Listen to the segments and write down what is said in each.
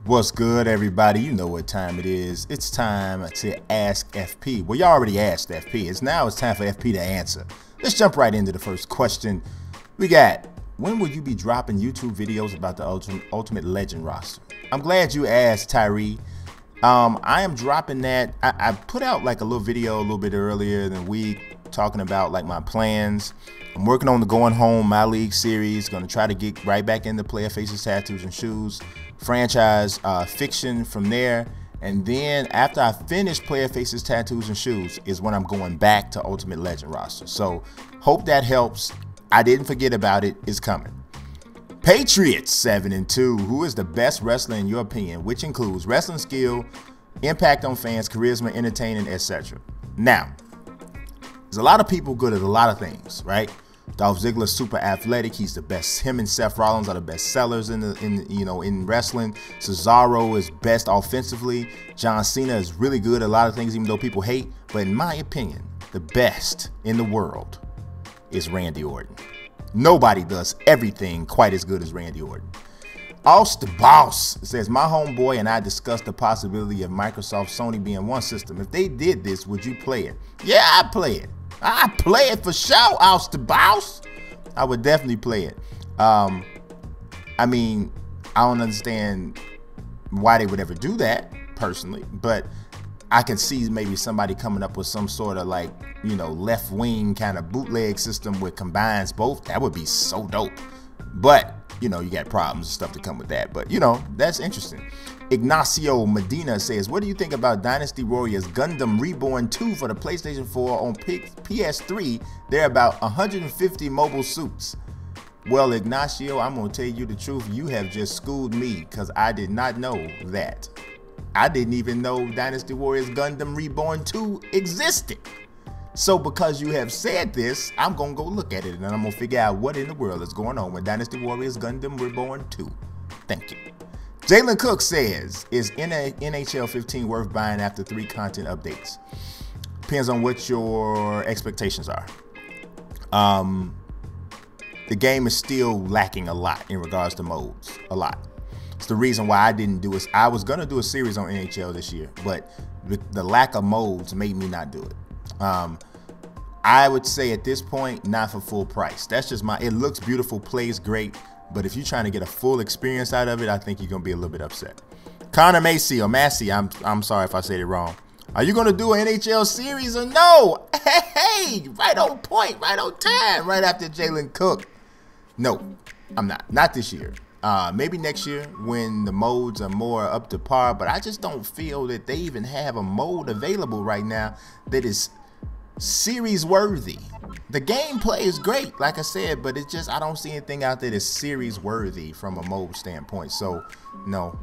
What's good, everybody? You know what time it is. It's time to ask FP. Well, you already asked FP. It's time for FP to answer. Let's jump right into the first question. We got, when will you be dropping YouTube videos about the Ultimate Legend roster? I'm glad you asked, Tyree. I am dropping that. I put out like a little video a little bit earlier in the week talking about like my plans. I'm working on the Going Home My League series. Going to try to get right back into Player Faces, Tattoos, and Shoes franchise fiction from there. And then after I finish Player Faces, Tattoos, and Shoes is when I'm going back to Ultimate Legend roster. So hope that helps. I didn't forget about it. It's coming. Patriots 7-2. Who is the best wrestler in your opinion? Which includes wrestling skill, impact on fans, charisma, entertaining, etc. Now, there's a lot of people good at a lot of things, right? Dolph Ziggler's super athletic. He's the best. Him and Seth Rollins are the best sellers in wrestling. Cesaro is best offensively. John Cena is really good at a lot of things, even though people hate. But in my opinion, the best in the world is Randy Orton. Nobody does everything quite as good as Randy Orton. Ost the Boss says, my homeboy and I discussed the possibility of Microsoft Sony being one system. If they did this, would you play it? Yeah, I'd play it. I play it for sure, Ost the Boss. I would definitely play it. I mean, I don't understand why they would ever do that personally, but I can see maybe somebody coming up with some sort of like, left wing kind of bootleg system which combines both. That would be so dope. But, you got problems and stuff to come with that. But, that's interesting. Ignacio Medina says, what do you think about Dynasty Warriors Gundam Reborn 2 for the PlayStation 4 on PS3? They're about 150 mobile suits. Well, Ignacio, I'm going to tell you the truth. You have just schooled me because I did not know that. I didn't even know Dynasty Warriors Gundam Reborn 2 existed. So because you have said this, I'm going to go look at it and I'm going to figure out what in the world is going on with Dynasty Warriors Gundam Reborn 2. Thank you. Jalen Cook says, is NHL 15 worth buying after 3 content updates? Depends on what your expectations are. The game is still lacking a lot in regards to modes. A lot. It's the reason why I didn't do it. I was going to do a series on NHL this year, but the lack of modes made me not do it. I would say at this point, not for full price. That's just it looks beautiful, plays great, but if you're trying to get a full experience out of it, I think you're going to be a little bit upset. Connor Macy or Massey, I'm sorry if I said it wrong. Are you going to do an NHL series or no? Hey, right on point, right on time, right after Jalen Cook. No, I'm not. Not this year. Maybe next year when the modes are more up to par, but I just don't feel that they even have a mode available right now that is series worthy. The gameplay is great, like I said, but it's just I don't see anything out there that's series worthy from a mode standpoint. So no,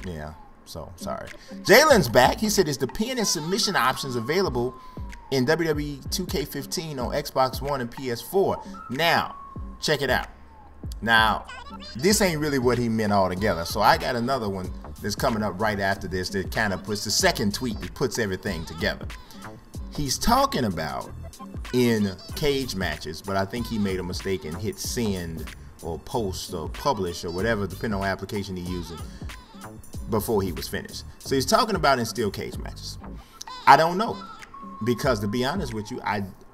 yeah, so sorry. Jalen's back. He said, is the pin and submission options available in WWE 2K15 on Xbox One and PS4? Now, check it out. Now, this ain't really what he meant altogether. So I got another one that's coming up right after this that kind of puts the second tweet that puts everything together. He's talking about in cage matches, but I think he made a mistake and hit send or post or publish or whatever, depending on what application he's using, before he was finished. So he's talking about in steel cage matches. I don't know, because to be honest with you,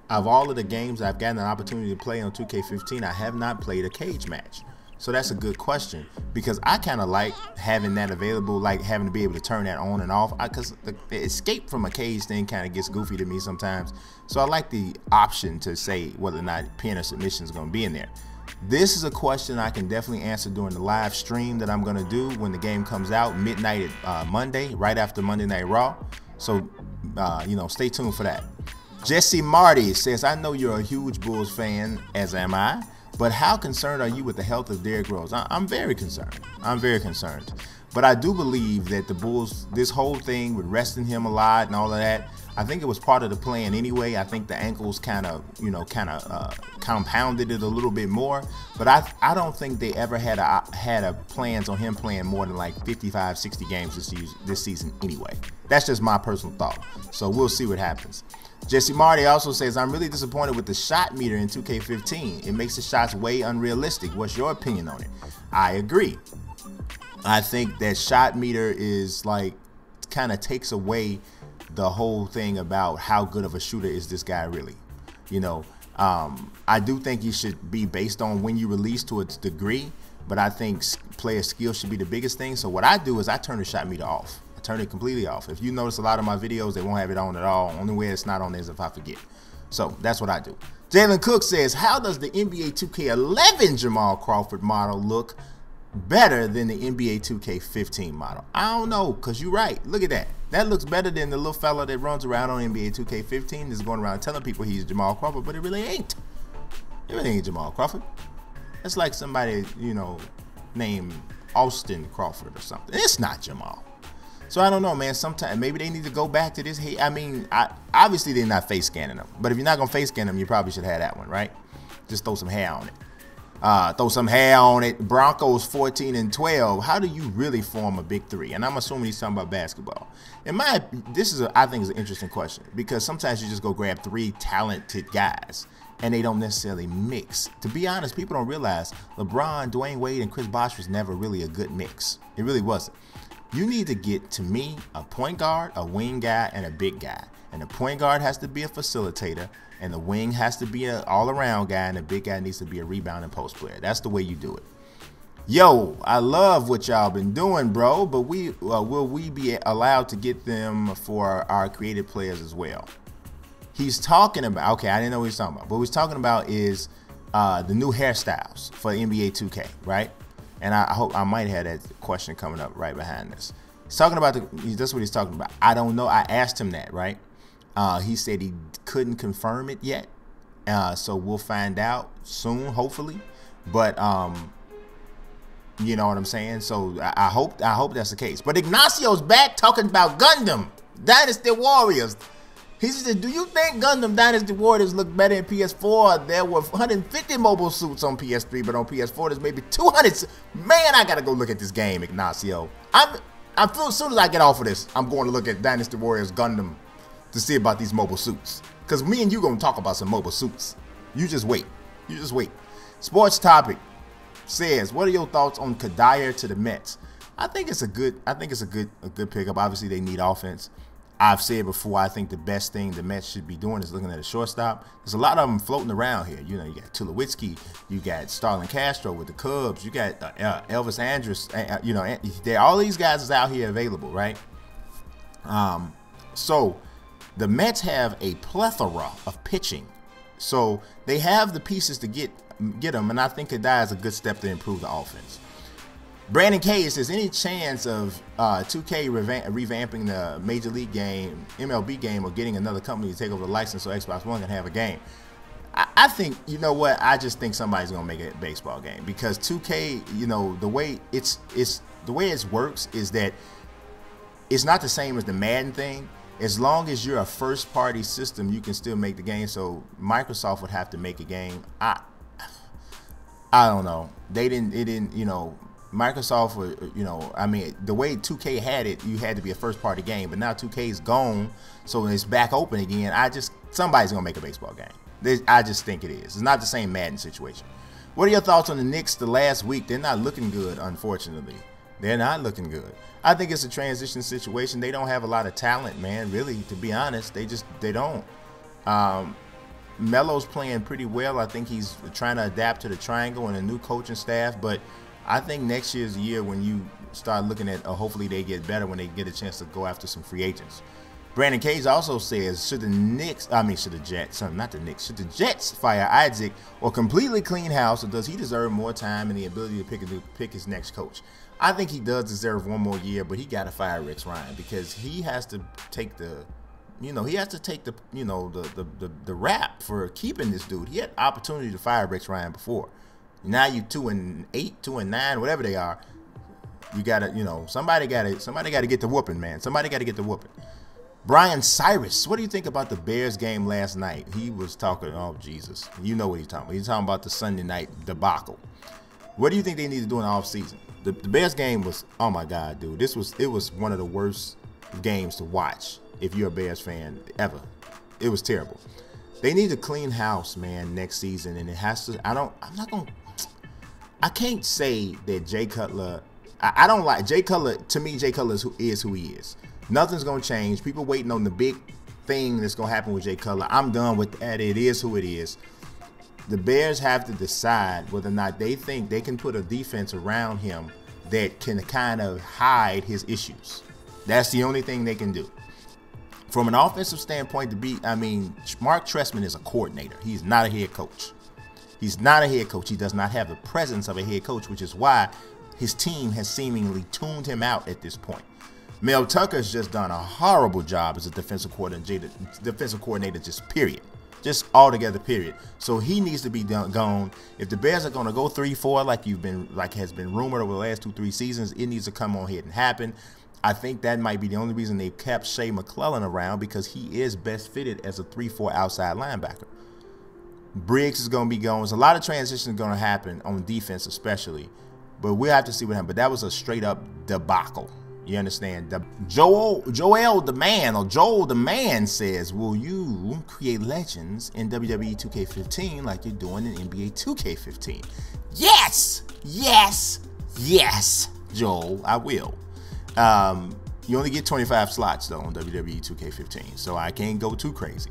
of all of the games I've gotten an opportunity to play on 2K15, I have not played a cage match. So that's a good question, because I kind of like having that available, like having to be able to turn that on and off, because the escape from a cage thing kind of gets goofy to me sometimes. So I like the option to say whether or not pin or submission is going to be in there. This is a question I can definitely answer during the live stream that I'm going to do when the game comes out midnight at Monday, right after Monday Night Raw. So, stay tuned for that. Jesse Marty says, I know you're a huge Bulls fan, as am I, but how concerned are you with the health of Derrick Rose? I'm very concerned. I'm very concerned. But I do believe that the Bulls, this whole thing with resting him a lot and all of that, I think it was part of the plan anyway. I think the ankles kind of compounded it a little bit more. But I don't think they ever had plans on him playing more than like 55, 60 games this season anyway. That's just my personal thought. So we'll see what happens. Jesse Marty also says, I'm really disappointed with the shot meter in 2K15. It makes the shots way unrealistic. What's your opinion on it? I agree. I think that shot meter is like kind of takes away the whole thing about how good of a shooter is this guy really. You know, I do think he should be based on when you release to a degree, but I think player skill should be the biggest thing. So what I do is I turn the shot meter off. I turn it completely off. If you notice a lot of my videos, they won't have it on at all. Only way it's not on is if I forget. So that's what I do. Jalen Cook says, how does the NBA 2K11 Jamal Crawford model look better than the NBA 2K15 model? I don't know, because you're right. Look at that. That looks better than the little fella that runs around on NBA 2K15 that's going around telling people he's Jamal Crawford, but it really ain't. It really ain't Jamal Crawford. It's like somebody, you know, named Austin Crawford or something. It's not Jamal. So I don't know, man. Sometimes maybe they need to go back to this. Hey, I mean, obviously they're not face scanning them, but if you're not gonna face scan them, you probably should have that one, right? Just throw some hair on it. Throw some hair on it. Broncos 14-12. How do you really form a big three? And I'm assuming he's talking about basketball. I think is an interesting question, because sometimes you just go grab three talented guys and they don't necessarily mix. To be honest, people don't realize LeBron, Dwayne Wade, and Chris Bosh was never really a good mix. It really wasn't. You need to get, to me, a point guard, a wing guy, and a big guy. And the point guard has to be a facilitator, and the wing has to be an all-around guy, and the big guy needs to be a rebound and post player. That's the way you do it. Yo, I love what y'all been doing, bro, but will we be allowed to get them for our creative players as well? He's talking about, okay, I didn't know what he's talking about, but what he's talking about is the new hairstyles for NBA 2K, right? And I hope I might have that question coming up right behind this. He's talking about that's what he's talking about. I don't know. I asked him that, right? He said he couldn't confirm it yet. So we'll find out soon, hopefully. But you know what I'm saying? So I hope that's the case. But Ignacio's back talking about Gundam Dynasty Warriors. He said, do you think Gundam Dynasty Warriors look better in PS4? There were 150 mobile suits on PS3, but on PS4 there's maybe 200. Man, I gotta go look at this game, Ignacio. I feel as soon as I get off of this, I'm going to look at Dynasty Warriors Gundam to see about these mobile suits. Because me and you gonna talk about some mobile suits. You just wait. You just wait. Sports Topic says, what are your thoughts on Kadire to the Mets? I think it's a good pickup. Obviously they need offense. I've said before, I think the best thing the Mets should be doing is looking at a shortstop. There's a lot of them floating around here. You know, you got Tulowitzki, you got Starlin Castro with the Cubs, you got Elvis Andrus. You know, all these guys is out here available, right? So the Mets have a plethora of pitching, so they have the pieces to get them, and I think Kadire is a good step to improve the offense. Brandon K, is there any chance of 2K revamping the Major League game, MLB game, or getting another company to take over the license so Xbox One can have a game? I think, you know what, I just think somebody's gonna make a baseball game, because 2K, you know, the way it works is that it's not the same as the Madden thing. As long as you're a first party system, you can still make the game. So Microsoft would have to make a game. I don't know. It didn't, you know, Microsoft, you know, I mean, the way 2K had it, you had to be a first-party game, but now 2K is gone, so it's back open again. Somebody's gonna make a baseball game. I just think it is. It's not the same Madden situation. What are your thoughts on the Knicks the last week? They're not looking good, unfortunately. They're not looking good. I think it's a transition situation. They don't have a lot of talent, man, really, to be honest. They don't. Melo's playing pretty well. I think he's trying to adapt to the triangle and a new coaching staff, but I think next year's the year when you start looking at, hopefully they get better when they get a chance to go after some free agents. Brandon Cage also says, should the Jets fire Isaac or completely clean house, or does he deserve more time and the ability to pick his next coach? I think he does deserve one more year, but he got to fire Rex Ryan, because he has to take the, you know, the rap for keeping this dude. He had opportunity to fire Rex Ryan before. Now you 2-8, 2-9, whatever they are. You gotta, you know, somebody gotta get the whooping, man. Somebody gotta get the whooping. Brian Cyrus, what do you think about the Bears game last night? He was talking, oh Jesus, you know what he's talking about. He's talking about the Sunday night debacle. What do you think they need to do in the offseason? The Bears game was, oh my God, dude, it was one of the worst games to watch if you're a Bears fan ever. It was terrible. They need to clean house, man, next season, and it has to. I can't say that Jay Cutler I don't like Jay Cutler. To me, Jay Cutler is who he is. Nothing's gonna change. People waiting on the big thing that's gonna happen with Jay Cutler. I'm done with that. It is who it is. The Bears have to decide whether or not they think they can put a defense around him that can kind of hide his issues. That's the only thing they can do. From an offensive standpoint, Mark Trestman is a coordinator. He's not a head coach. He's not a head coach. He does not have the presence of a head coach, which is why his team has seemingly tuned him out at this point. Mel Tucker's just done a horrible job as a defensive coordinator, just period. Just altogether, period. So he needs to be gone. If the Bears are going to go 3-4 like has been rumored over the last 2-3 seasons, it needs to come on ahead and happen. I think that might be the only reason they've kept Shea McClellan around, because he is best fitted as a 3-4 outside linebacker. Briggs is going to be gone. There's a lot of transitions going to happen on defense especially, but we'll have to see what happens. But that was a straight up debacle. You understand? Joel the Man says, will you create legends in WWE 2K15 like you're doing in NBA 2K15? Yes! Yes! Yes, Joel, I will. You only get 25 slots, though, on WWE 2K15, so I can't go too crazy.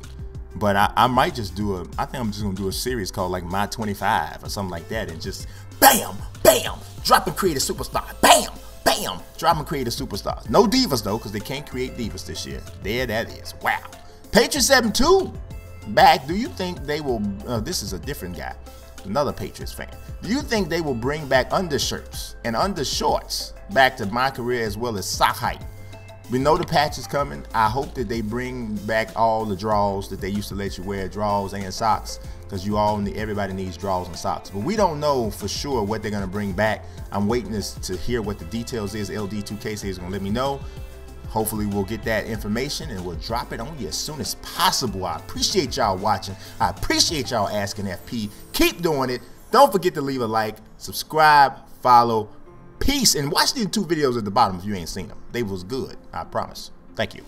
But I might just I think I'm just going to do a series called, like, My 25 or something like that, and just bam, bam, drop and create a superstar, bam, bam, drop and create a superstar. No divas, though, because they can't create divas this year. There that is. Wow. Patriot72 back. Do you think they will, this is a different guy, another Patriots fan. Do you think they will bring back undershirts and undershorts back to my career as well as sock height? We know the patch is coming. I hope that they bring back all the draws that they used to let you wear, draws and socks, because everybody needs draws and socks. But we don't know for sure what they're gonna bring back. I'm waiting to hear what the details is. LD2K is gonna let me know. Hopefully we'll get that information and we'll drop it on you as soon as possible. I appreciate y'all watching. I appreciate y'all asking FP. Keep doing it. Don't forget to leave a like, subscribe, follow. Peace, and watch these 2 videos at the bottom if you ain't seen them. They was good, I promise. Thank you.